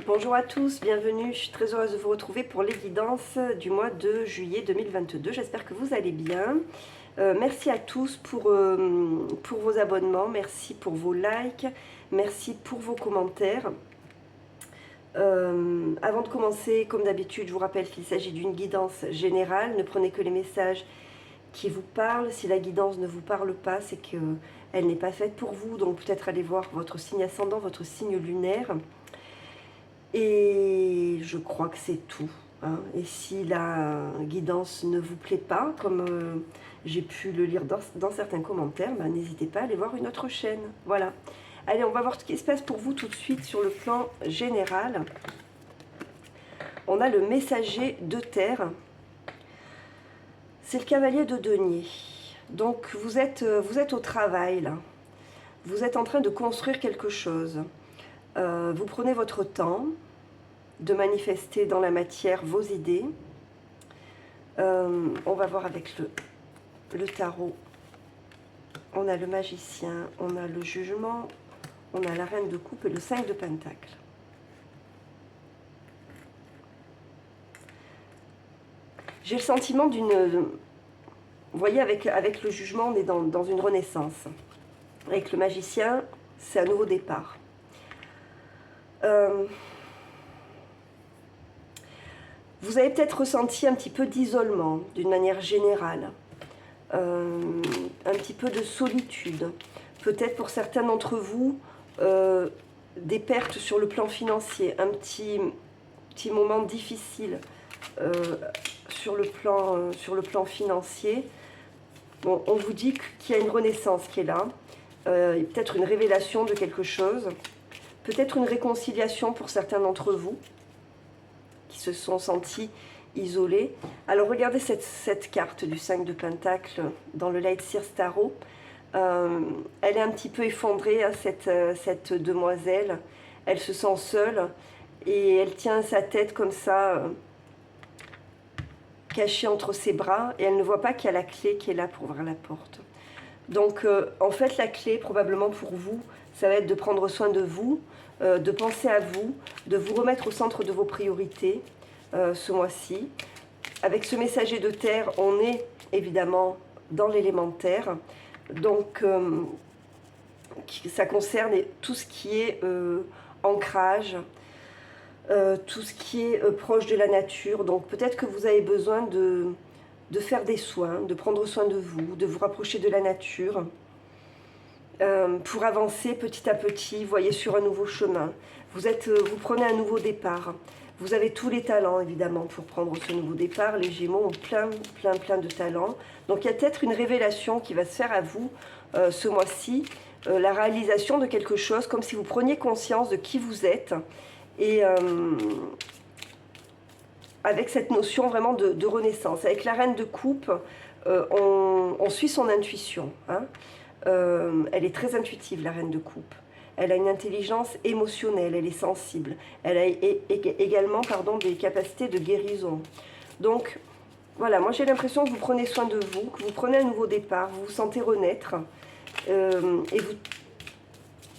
Bonjour à tous, bienvenue, je suis très heureuse de vous retrouver pour les guidances du mois de juillet 2022. J'espère que vous allez bien. Merci à tous pour vos abonnements, merci pour vos likes, merci pour vos commentaires. Avant de commencer, comme d'habitude, je vous rappelle qu'il s'agit d'une guidance générale. Ne prenez que les messages qui vous parlent. Si la guidance ne vous parle pas, c'est qu'elle n'est pas faite pour vous. Donc peut-être allez voir votre signe ascendant, votre signe lunaire. Et je crois que c'est tout. Hein. Et si la guidance ne vous plaît pas, comme j'ai pu le lire dans certains commentaires, ben, n'hésitez pas à aller voir une autre chaîne. Voilà. Allez, on va voir ce qui se passe pour vous tout de suite sur le plan général. On a le messager de terre. C'est le cavalier de denier. Donc vous êtes au travail là. Vous êtes en train de construire quelque chose. Vous prenez votre temps de manifester dans la matière vos idées. On va voir avec le tarot. On a le magicien, on a le jugement, on a la reine de coupe et le 5 de pentacles. J'ai le sentiment d'une... Vous voyez, avec le jugement, on est dans une renaissance. Avec le magicien, c'est un nouveau départ. Vous avez peut-être ressenti un petit peu d'isolement, d'une manière générale. Un petit peu de solitude. Peut-être pour certains d'entre vous, des pertes sur le plan financier. Un petit moment difficile sur le plan financier. Bon, on vous dit qu'il y a une renaissance qui est là. Peut-être une révélation de quelque chose. Peut-être une réconciliation pour certains d'entre vous qui se sont sentis isolés. Alors regardez cette carte du 5 de Pentacle dans le Light Seers Tarot. Elle est un petit peu effondrée, hein, cette demoiselle. Elle se sent seule et elle tient sa tête comme ça, cachée entre ses bras, et elle ne voit pas qu'il y a la clé qui est là pour ouvrir la porte. Donc en fait la clé probablement pour vous, ça va être de prendre soin de vous, de penser à vous, de vous remettre au centre de vos priorités ce mois-ci. Avec ce messager de terre, on est évidemment dans l'élémentaire. Donc ça concerne tout ce qui est ancrage, tout ce qui est proche de la nature. Donc peut-être que vous avez besoin de faire des soins, de prendre soin de vous rapprocher de la nature. Pour avancer petit à petit, voyez, sur un nouveau chemin. Vous prenez un nouveau départ. Vous avez tous les talents, évidemment, pour prendre ce nouveau départ. Les Gémeaux ont plein de talents. Donc, il y a peut-être une révélation qui va se faire à vous ce mois-ci. La réalisation de quelque chose, comme si vous preniez conscience de qui vous êtes. Et avec cette notion vraiment de renaissance. Avec la reine de coupe, on suit son intuition, hein. Elle est très intuitive, la reine de coupe. Elle a une intelligence émotionnelle, elle est sensible. Elle a également des capacités de guérison. Donc, voilà, moi j'ai l'impression que vous prenez soin de vous, que vous prenez un nouveau départ, vous vous sentez renaître.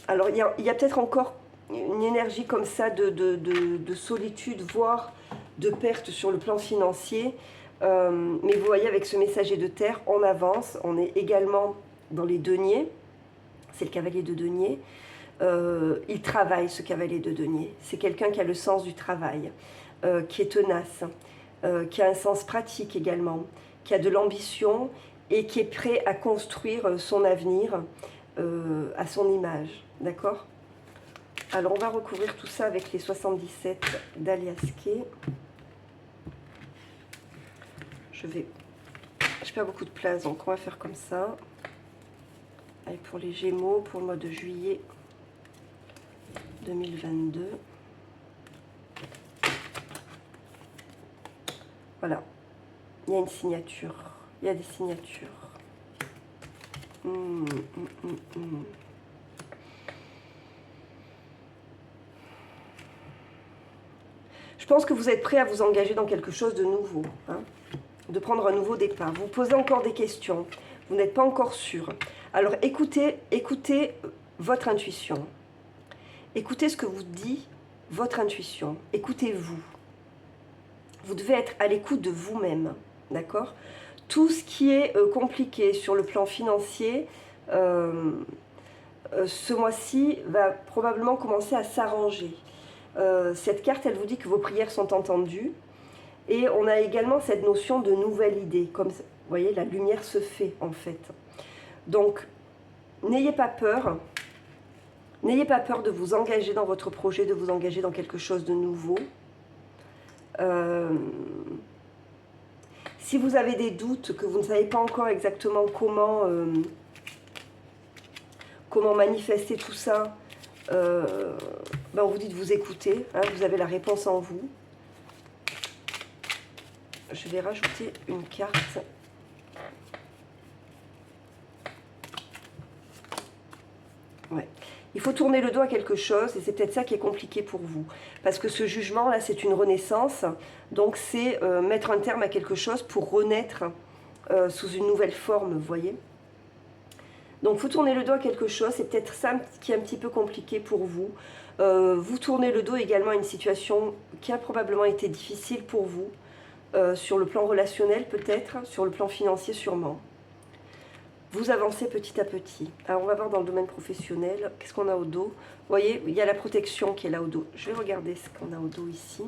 Alors, il y a peut-être encore une énergie comme ça de solitude, voire de perte sur le plan financier. Mais vous voyez, avec ce messager de terre, on avance, on est également dans les deniers, c'est le cavalier de denier. Il travaille, ce cavalier de denier. C'est quelqu'un qui a le sens du travail, qui est tenace, qui a un sens pratique également, qui a de l'ambition et qui est prêt à construire son avenir à son image. D'accord ? Alors on va recouvrir tout ça avec les 77 d'Aliasqué. Je perds beaucoup de place, donc on va faire comme ça. Allez, pour les Gémeaux, pour le mois de juillet 2022. Voilà. Il y a une signature. Il y a des signatures. Je pense que vous êtes prêt à vous engager dans quelque chose de nouveau, hein, de prendre un nouveau départ. Vous posez encore des questions. Vous n'êtes pas encore sûr. Alors écoutez votre intuition. Écoutez ce que vous dit votre intuition, écoutez-vous. Vous devez être à l'écoute de vous-même, d'accord? Tout ce qui est compliqué sur le plan financier, ce mois-ci va probablement commencer à s'arranger. Cette carte, elle vous dit que vos prières sont entendues. Et on a également cette notion de nouvelle idée. Comme vous voyez, la lumière se fait en fait. Donc, n'ayez pas peur. N'ayez pas peur de vous engager dans votre projet, de vous engager dans quelque chose de nouveau. Si vous avez des doutes, que vous ne savez pas encore exactement comment manifester tout ça, ben on vous dit de vous écouter, hein, vous avez la réponse en vous. Je vais rajouter une carte. Ouais. Il faut tourner le dos à quelque chose et c'est peut-être ça qui est compliqué pour vous. Parce que ce jugement-là, c'est une renaissance. Donc c'est mettre un terme à quelque chose pour renaître sous une nouvelle forme, vous voyez. Donc vous tournez le dos à quelque chose, c'est peut-être ça qui est un petit peu compliqué pour vous. Vous tournez le dos également à une situation qui a probablement été difficile pour vous. Sur le plan relationnel peut-être, sur le plan financier sûrement. Vous avancez petit à petit. Alors on va voir dans le domaine professionnel, qu'est-ce qu'on a au dos? Vous voyez, il y a la protection qui est là au dos. Je vais regarder ce qu'on a au dos ici.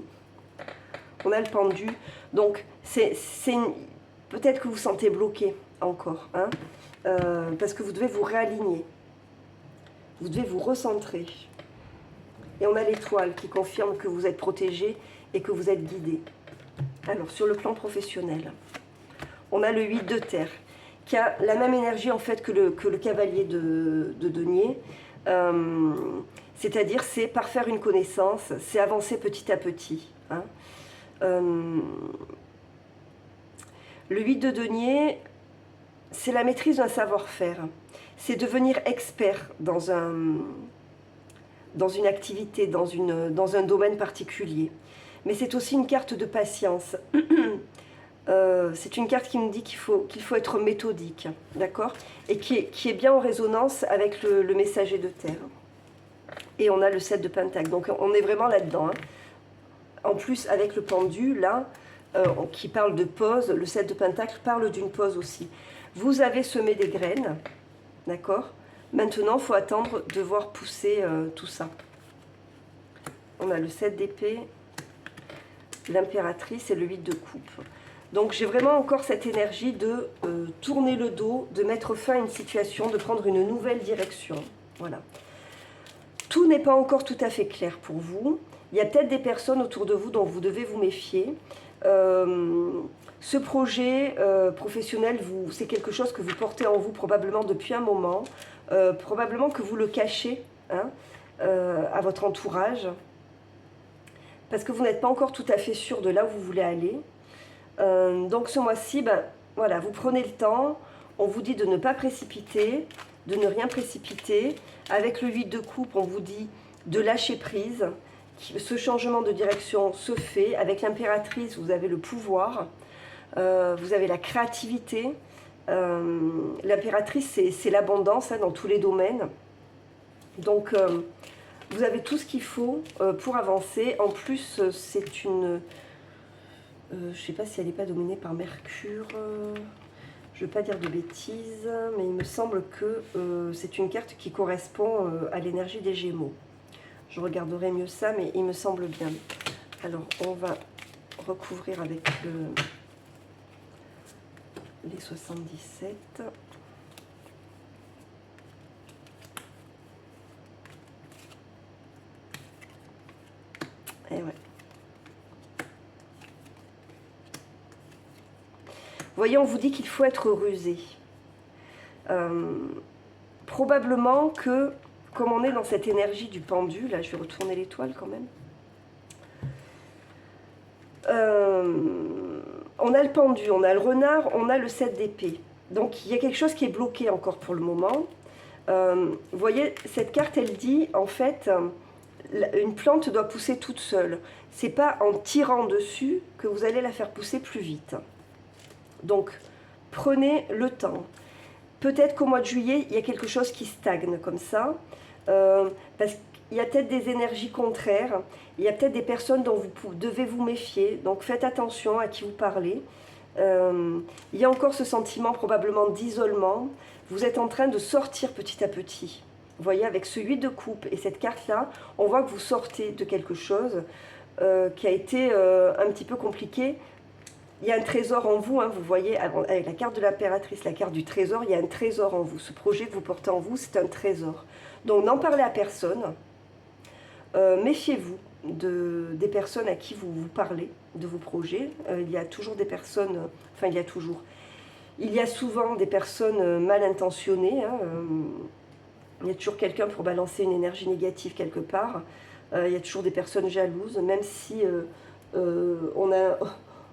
On a le pendu. Donc peut-être que vous sentez bloqué encore, hein, parce que vous devez vous réaligner. Vous devez vous recentrer. Et on a l'étoile qui confirme que vous êtes protégé et que vous êtes guidé. Alors, sur le plan professionnel, on a le 8 de terre, qui a la même énergie en fait que le cavalier de denier. C'est-à-dire, c'est parfaire une connaissance, c'est avancer petit à petit. Hein. Le 8 de denier, c'est la maîtrise d'un savoir-faire. C'est devenir expert dans une activité, dans un domaine particulier. Mais c'est aussi une carte de patience. C'est une carte qui nous dit qu'il faut être méthodique, d'accord? Et qui est bien en résonance avec le messager de terre. Et on a le 7 de Pentacle, donc on est vraiment là-dedans. Hein. En plus, avec le pendu, là, qui parle de pause, le 7 de Pentacle parle d'une pause aussi. Vous avez semé des graines, d'accord? Maintenant, il faut attendre de voir pousser tout ça. On a le 7 d'épée, l'impératrice et le 8 de coupe. Donc j'ai vraiment encore cette énergie de tourner le dos, de mettre fin à une situation, de prendre une nouvelle direction. Voilà. Tout n'est pas encore tout à fait clair pour vous. Il y a peut-être des personnes autour de vous dont vous devez vous méfier. Ce projet professionnel, c'est quelque chose que vous portez en vous probablement depuis un moment. Probablement que vous le cachez, hein, à votre entourage. Parce que vous n'êtes pas encore tout à fait sûr de là où vous voulez aller. Donc ce mois-ci, ben, voilà, vous prenez le temps, on vous dit de ne pas précipiter, de ne rien précipiter. Avec le 8 de coupe, on vous dit de lâcher prise. Ce changement de direction se fait. Avec l'impératrice, vous avez le pouvoir, vous avez la créativité. L'impératrice, c'est l'abondance, hein, dans tous les domaines. Donc vous avez tout ce qu'il faut pour avancer. En plus, c'est une... je ne sais pas si elle n'est pas dominée par Mercure. Je ne veux pas dire de bêtises, mais il me semble que c'est une carte qui correspond à l'énergie des Gémeaux. Je regarderai mieux ça, mais il me semble bien. Alors, on va recouvrir avec les 77. Et ouais. Vous voyez, on vous dit qu'il faut être rusé. Probablement que, comme on est dans cette énergie du pendu, là je vais retourner l'étoile quand même. On a le pendu, on a le renard, on a le 7 d'épée. Donc il y a quelque chose qui est bloqué encore pour le moment. Vous voyez, cette carte, elle dit, en fait, une plante doit pousser toute seule. C'est pas en tirant dessus que vous allez la faire pousser plus vite. Donc, prenez le temps. Peut-être qu'au mois de juillet, il y a quelque chose qui stagne comme ça. Parce il y a peut-être des énergies contraires, il y a peut-être des personnes dont vous devez vous méfier, donc faites attention à qui vous parlez. Il y a encore ce sentiment probablement d'isolement. Vous êtes en train de sortir petit à petit. Vous voyez, avec ce 8 de coupe et cette carte-là, on voit que vous sortez de quelque chose qui a été un petit peu compliqué. Il y a un trésor en vous, hein, vous voyez, avec la carte de l'impératrice, la carte du trésor, il y a un trésor en vous. Ce projet que vous portez en vous, c'est un trésor. Donc n'en parlez à personne. Méfiez-vous des personnes à qui vous parlez de vos projets. Il y a toujours des personnes, enfin il y a souvent des personnes mal intentionnées. Hein, il y a toujours quelqu'un pour balancer une énergie négative quelque part. Il y a toujours des personnes jalouses, même si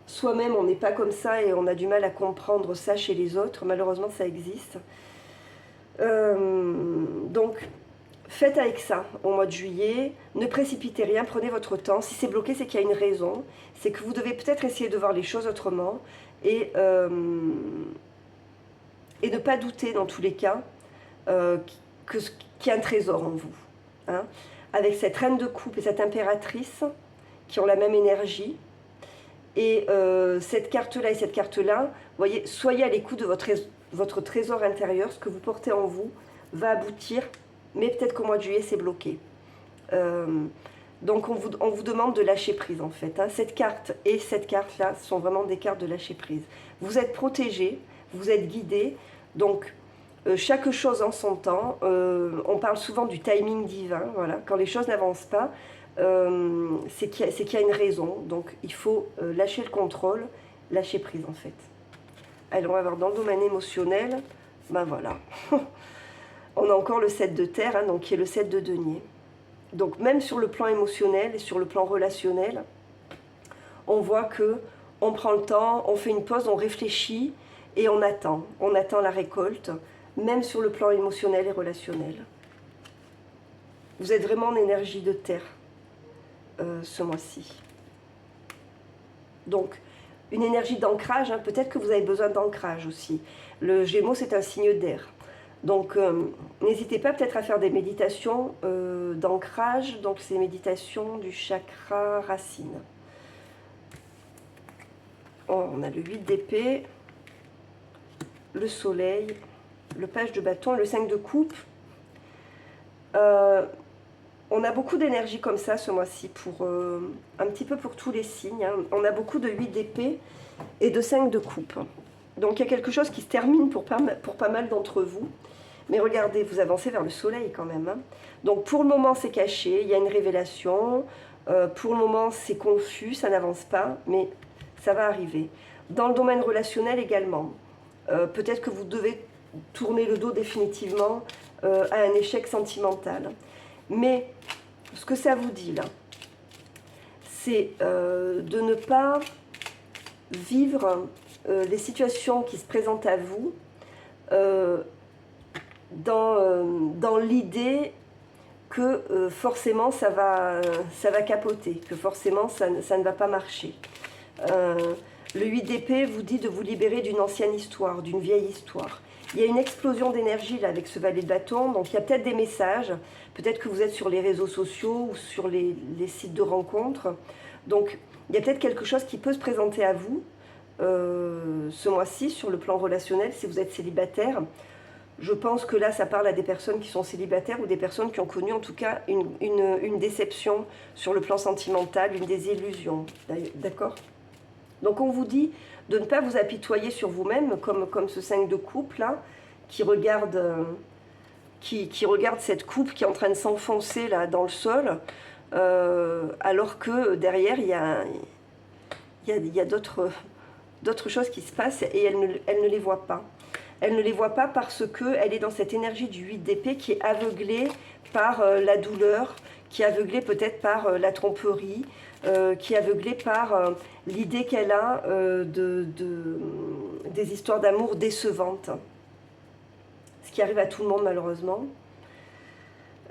soi-même on n'est pas comme ça et on a du mal à comprendre ça chez les autres. Malheureusement, ça existe. Donc, faites avec ça au mois de juillet, ne précipitez rien, prenez votre temps. Si c'est bloqué, c'est qu'il y a une raison, c'est que vous devez peut-être essayer de voir les choses autrement et ne pas douter dans tous les cas qu'il y a un trésor en vous. Hein. Avec cette reine de coupe et cette impératrice qui ont la même énergie, et cette carte-là et cette carte-là, voyez, soyez à l'écoute de votre trésor intérieur, ce que vous portez en vous va aboutir. Mais peut-être qu'au mois de juillet, c'est bloqué. Donc, on vous demande de lâcher prise, en fait. Hein. Cette carte et cette carte-là sont vraiment des cartes de lâcher prise. Vous êtes protégé, vous êtes guidé. Donc, chaque chose en son temps. On parle souvent du timing divin. Voilà. Quand les choses n'avancent pas, c'est qu'il y a une raison. Donc, il faut lâcher le contrôle, lâcher prise, en fait. Alors, on va voir dans le domaine émotionnel. Ben voilà. On a encore le 7 de terre, hein, donc qui est le 7 de denier. Donc même sur le plan émotionnel et sur le plan relationnel, on voit que on prend le temps, on fait une pause, on réfléchit et on attend. On attend la récolte, même sur le plan émotionnel et relationnel. Vous êtes vraiment en énergie de terre ce mois-ci. Donc, une énergie d'ancrage, hein, peut-être que vous avez besoin d'ancrage aussi. Le Gémeaux, c'est un signe d'air. Donc, n'hésitez pas peut-être à faire des méditations d'ancrage. Donc, c'est méditations du chakra racine. Oh, on a le 8 d'épée, le soleil, le page de bâton, le 5 de coupe. On a beaucoup d'énergie comme ça ce mois-ci, un petit peu pour tous les signes. Hein. On a beaucoup de 8 d'épée et de 5 de coupe. Donc, il y a quelque chose qui se termine pour pas mal d'entre vous. Mais regardez, vous avancez vers le soleil quand même. Hein. Donc pour le moment, c'est caché, il y a une révélation. Pour le moment, c'est confus, ça n'avance pas, mais ça va arriver. Dans le domaine relationnel également, peut-être que vous devez tourner le dos définitivement à un échec sentimental. Mais ce que ça vous dit là, c'est de ne pas vivre les situations qui se présentent à vous dans l'idée que forcément ça va capoter, que forcément ça ne va pas marcher. Le 8 d'épée vous dit de vous libérer d'une ancienne histoire, d'une vieille histoire. Il y a une explosion d'énergie là avec ce valet de bâton, donc il y a peut-être des messages, peut-être que vous êtes sur les réseaux sociaux ou sur les sites de rencontres, donc il y a peut-être quelque chose qui peut se présenter à vous ce mois-ci sur le plan relationnel si vous êtes célibataire. Je pense que là, ça parle à des personnes qui sont célibataires ou des personnes qui ont connu en tout cas une déception sur le plan sentimental, une désillusion. D'accord ? Donc on vous dit de ne pas vous apitoyer sur vous-même, comme ce 5 de coupe là, qui regarde cette coupe qui est en train de s'enfoncer là dans le sol, alors que derrière il y a d'autres choses qui se passent et elle ne les voit pas. Elle ne les voit pas parce qu'elle est dans cette énergie du 8 d'épée qui est aveuglée par la douleur, qui est aveuglée peut-être par la tromperie, qui est aveuglée par l'idée qu'elle a des histoires d'amour décevantes. Ce qui arrive à tout le monde malheureusement.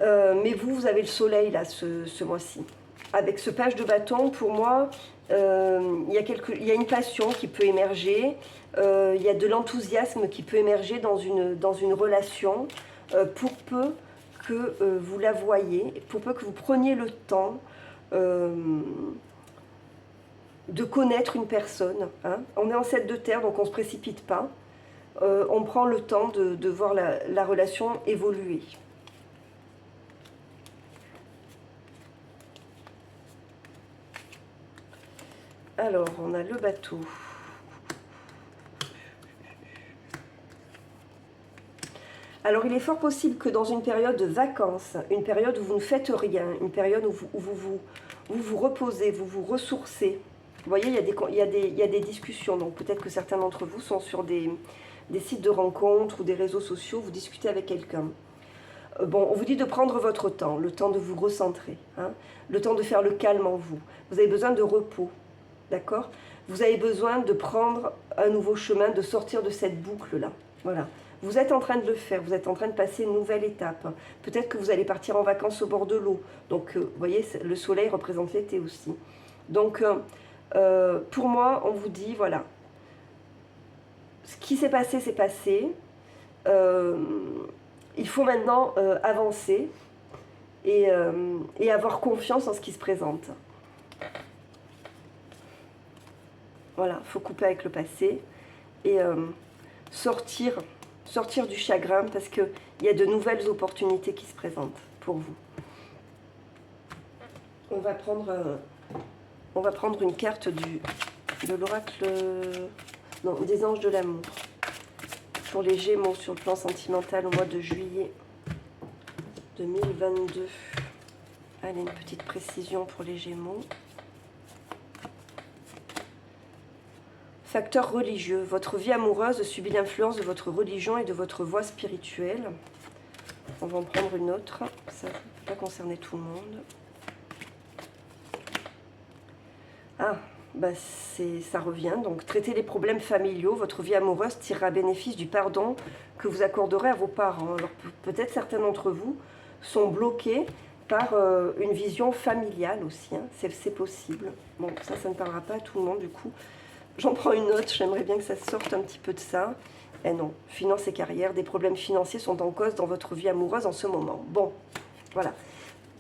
Mais vous avez le soleil là ce mois-ci. Avec ce page de bâton, pour moi, il y a une passion qui peut émerger, il y a de l'enthousiasme qui peut émerger dans une relation, pour peu que vous la voyez, pour peu que vous preniez le temps de connaître une personne. Hein. On est en 7 de terre, donc on ne se précipite pas. On prend le temps de voir la relation évoluer. Alors, on a le bateau. Alors, il est fort possible que dans une période de vacances, une période où vous ne faites rien, une période où vous vous reposez, vous vous ressourcez. Vous voyez, il y a des discussions. Donc, peut-être que certains d'entre vous sont sur des sites de rencontres ou des réseaux sociaux, vous discutez avec quelqu'un. Bon, on vous dit de prendre votre temps, le temps de vous recentrer, hein, le temps de faire le calme en vous. Vous avez besoin de repos, d'accord? Vous avez besoin de prendre un nouveau chemin, de sortir de cette boucle-là. Voilà. Vous êtes en train de le faire, vous êtes en train de passer une nouvelle étape. Peut-être que vous allez partir en vacances au bord de l'eau. Donc, vous voyez, le soleil représente l'été aussi. Donc, pour moi, on vous dit, voilà, ce qui s'est passé, c'est passé. Il faut maintenant avancer et avoir confiance en ce qui se présente. Voilà, il faut couper avec le passé et sortir du chagrin parce qu'il y a de nouvelles opportunités qui se présentent pour vous. On va prendre une carte de l'oracle, non, des anges de l'amour. Pour les Gémeaux sur le plan sentimental au mois de juillet 2022. Allez, une petite précision pour les Gémeaux. Facteur religieux. Votre vie amoureuse subit l'influence de votre religion et de votre voie spirituelle. On va en prendre une autre. Ça ne peut pas concerner tout le monde. Ah, bah ça revient. Donc, traitez les problèmes familiaux. Votre vie amoureuse tirera bénéfice du pardon que vous accorderez à vos parents. Alors, peut-être certains d'entre vous sont bloqués par une vision familiale aussi. Hein. C'est possible. Bon, ça ne parlera pas à tout le monde du coup. J'en prends une autre. J'aimerais bien que ça sorte un petit peu de ça. Eh non, finances et carrière. Des problèmes financiers sont en cause dans votre vie amoureuse en ce moment. Bon, voilà.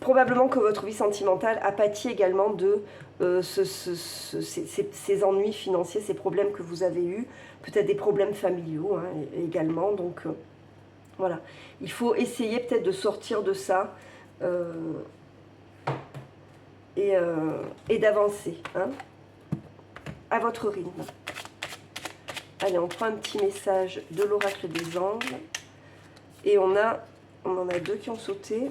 Probablement que votre vie sentimentale a pâti également de ces ennuis financiers, ces problèmes que vous avez eus, peut-être des problèmes familiaux hein, également. Donc voilà, il faut essayer peut-être de sortir de ça et d'avancer hein, à votre rythme. Allez, on prend un petit message de l'oracle des anges et on en a deux qui ont sauté.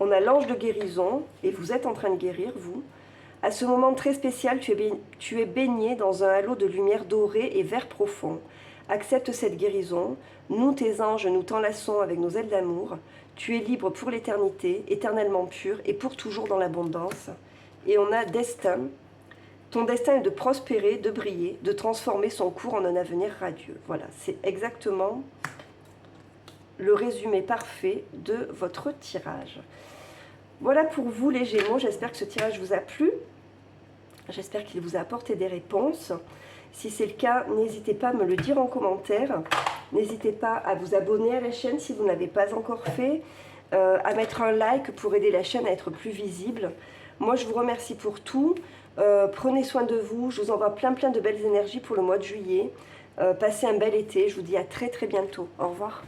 On a l'ange de guérison, et vous êtes en train de guérir, vous. À ce moment très spécial, tu es baigné dans un halo de lumière dorée et vert profond. Accepte cette guérison. Nous, tes anges, nous t'enlaçons avec nos ailes d'amour. Tu es libre pour l'éternité, éternellement pur et pour toujours dans l'abondance. Et on a destin. Ton destin est de prospérer, de briller, de transformer son cours en un avenir radieux. Voilà, c'est exactement le résumé parfait de votre tirage. Voilà pour vous les Gémeaux, j'espère que ce tirage vous a plu, j'espère qu'il vous a apporté des réponses. Si c'est le cas, n'hésitez pas à me le dire en commentaire, n'hésitez pas à vous abonner à la chaîne si vous ne l'avez pas encore fait, à mettre un like pour aider la chaîne à être plus visible. Moi je vous remercie pour tout, prenez soin de vous, je vous envoie plein de belles énergies pour le mois de juillet, passez un bel été, je vous dis à très bientôt, au revoir.